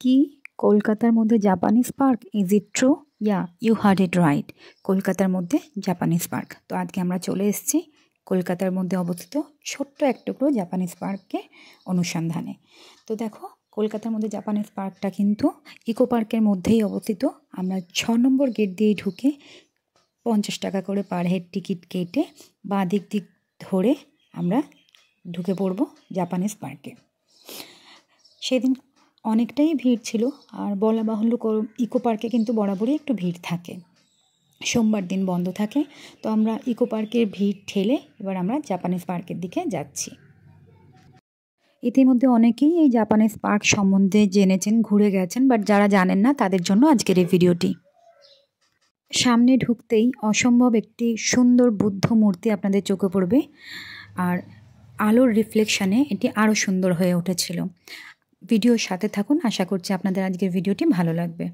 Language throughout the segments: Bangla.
কি কলকাতার মধ্যে Japanese park? Is it true? Yeah, you heard it right. কলকাতার মধ্যে জাপানিজ পার্ক। তো আজকে আমরা চলে এসেছি কলকাতার মধ্যে অবস্থিত ছোট্ট এক টুকরো জাপানিজ পার্ককে অনুসন্ধানে। তো দেখো, কলকাতার মধ্যে জাপানিজ পার্কটা কিন্তু ইকো পার্কের মধ্যেই অবস্থিত। আমরা 6 নম্বর গেট দিয়ে ঢুকে 50 টাকা করে পার হেড টিকিট কেটে বাঁ দিক ধরে আমরা ঢুকে পড়ব জাপানিজ পার্কে। সেদিন অনেকটাই ভিড় ছিল, আর বলা বাহুল্য ইকো পার্কে কিন্তু বরাবরই একটু ভিড় থাকে। সোমবার দিন বন্ধ থাকে। তো আমরা ইকো পার্কের ভিড় ঠেলে এবার আমরা জাপানিজ পার্কের দিকে যাচ্ছি। ইতিমধ্যে অনেকেই এই জাপানিজ পার্ক সম্বন্ধে জেনেছেন, ঘুরে গেছেন, বাট যারা জানেন না তাদের জন্য আজকের এই ভিডিওটি। সামনে ঢুকতেই অসম্ভব একটি সুন্দর বুদ্ধ মূর্তি আপনাদের চোখে পড়বে, আর আলোর রিফ্লেকশানে এটি আরও সুন্দর হয়ে উঠেছিল। ভিডিওর সাথে থাকুন, আশা করছি আপনাদের আজকের ভিডিওটি ভালো লাগবে।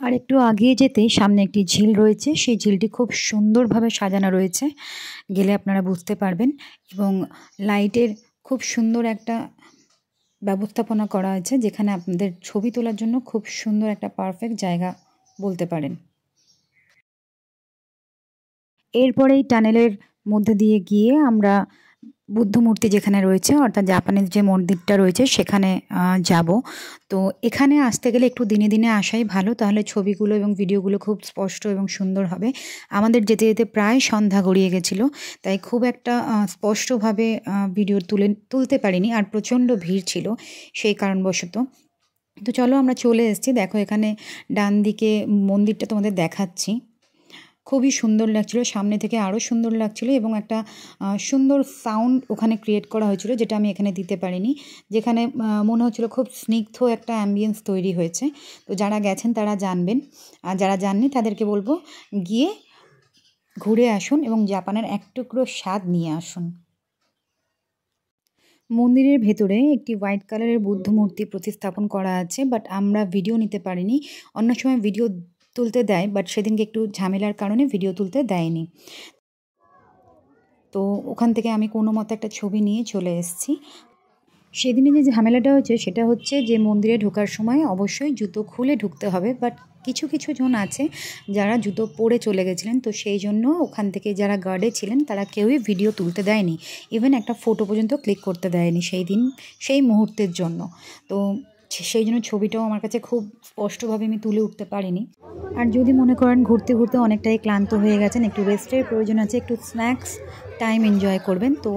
আর একটু আগিয়ে যেতেই সামনে একটি ঝিল রয়েছে, সেই ঝিলটি খুব সুন্দরভাবে সাজানো রয়েছে, গেলে আপনারা বুঝতে পারবেন। এবং লাইটের খুব সুন্দর একটা ব্যবস্থাপনা করা হয়েছে, যেখানে আপনাদের ছবি তোলার জন্য খুব সুন্দর একটা পারফেক্ট জায়গা বলতে পারেন। এরপরেই টানেলের মধ্যে দিয়ে গিয়ে আমরা বুদ্ধ মূর্তি যেখানে রয়েছে, অর্থাৎ জাপানিজ যে মন্দিরটা রয়েছে সেখানে যাব। তো এখানে আসতে গেলে একটু দিনে দিনে আসাই ভালো, তাহলে ছবিগুলো এবং ভিডিওগুলো খুব স্পষ্ট এবং সুন্দর হবে। আমাদের যেতে যেতে প্রায় সন্ধ্যা গড়িয়ে গেছিলো, তাই খুব একটা স্পষ্টভাবে ভিডিও তুলতে পারিনি, আর প্রচণ্ড ভিড় ছিল সেই কারণবশত। তো চলো, আমরা চলে এসেছি। দেখো, এখানে ডান দিকে মন্দিরটা তোমাদের দেখাচ্ছি। খুবই সুন্দর লাগছিল, সামনে থেকে আরও সুন্দর লাগছিল, এবং একটা সুন্দর সাউন্ড ওখানে ক্রিয়েট করা হয়েছিল, যেটা আমি এখানে দিতে পারিনি। যেখানে মনে হচ্ছিল খুব স্নিগ্ধ একটা অ্যাম্বিয়েন্স তৈরি হয়েছে। তো যারা গেছেন তারা জানবেন, আর যারা জাননি তাদেরকে বলবো গিয়ে ঘুরে আসুন এবং জাপানের এক টুকরো স্বাদ নিয়ে আসুন। মন্দিরের ভেতরে একটি হোয়াইট কালারের বুদ্ধ মূর্তি প্রতিস্থাপন করা আছে, বাট আমরা ভিডিও নিতে পারিনি। অন্য সময় ভিডিও তুলতে দেয়, বাট সেদিনকে একটু ঝামেলার কারণে ভিডিও তুলতে দেয়নি। তো ওখান থেকে আমি কোনো মতে একটা ছবি নিয়ে চলে এসেছি। সেদিনে যে ঝামেলাটা হয়েছে সেটা হচ্ছে যে মন্দিরে ঢোকার সময় অবশ্যই জুতো খুলে ঢুকতে হবে, বাট কিছু কিছু জন আছে যারা জুতো পরে চলে গেছিলেন, তো সেই জন্য ওখান থেকে যারা গার্ডে ছিলেন তারা কেউই ভিডিও তুলতে দেয়নি, ইভেন একটা ফটো পর্যন্ত ক্লিক করতে দেয়নি সেই দিন, সেই মুহূর্তের জন্য। তো সেই জন্য ছবিটাও আমার কাছে খুব স্পষ্টভাবে আমি তুলে উঠতে পারিনি। আর যদি মনে করেন ঘুরতে ঘুরতে অনেকটাই ক্লান্ত হয়ে গেছেন, একটু রেস্টের প্রয়োজন আছে, একটু স্ন্যাক্স টাইম এনজয় করবেন, তো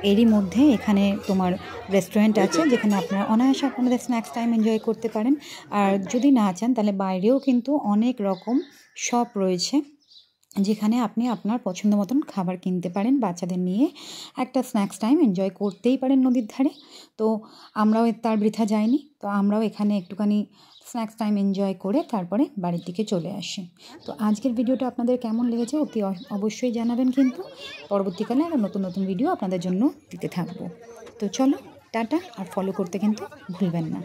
এরই মধ্যে এখানে তোমার রেস্টুরেন্ট আছে, যেখানে আপনারা অনায়াসে আপনাদের স্ন্যাক্স টাইম এনজয় করতে পারেন। আর যদি না চান তাহলে বাইরেও কিন্তু অনেক রকম শপ রয়েছে, যেখানে আপনি আপনার পছন্দ মতন খাবার কিনতে পারেন, বাচ্চাদের নিয়ে একটা স্ন্যাক্স টাইম এনজয় করতেই পারেন নদীর ধারে। তো আমরাও তার বৃথা যাইনি, তো আমরাও এখানে একটুখানি স্ন্যাক্স টাইম এনজয় করে তারপরে বাড়ির দিকে চলে আসি। তো আজকের ভিডিওটা আপনাদের কেমন লেগেছে অতি অবশ্যই জানাবেন, কিন্তু পরবর্তীকালে আরও নতুন নতুন ভিডিও আপনাদের জন্য দিতে থাকবো। তো চলো, টাটা, আর ফলো করতে কিন্তু ভুলবেন না।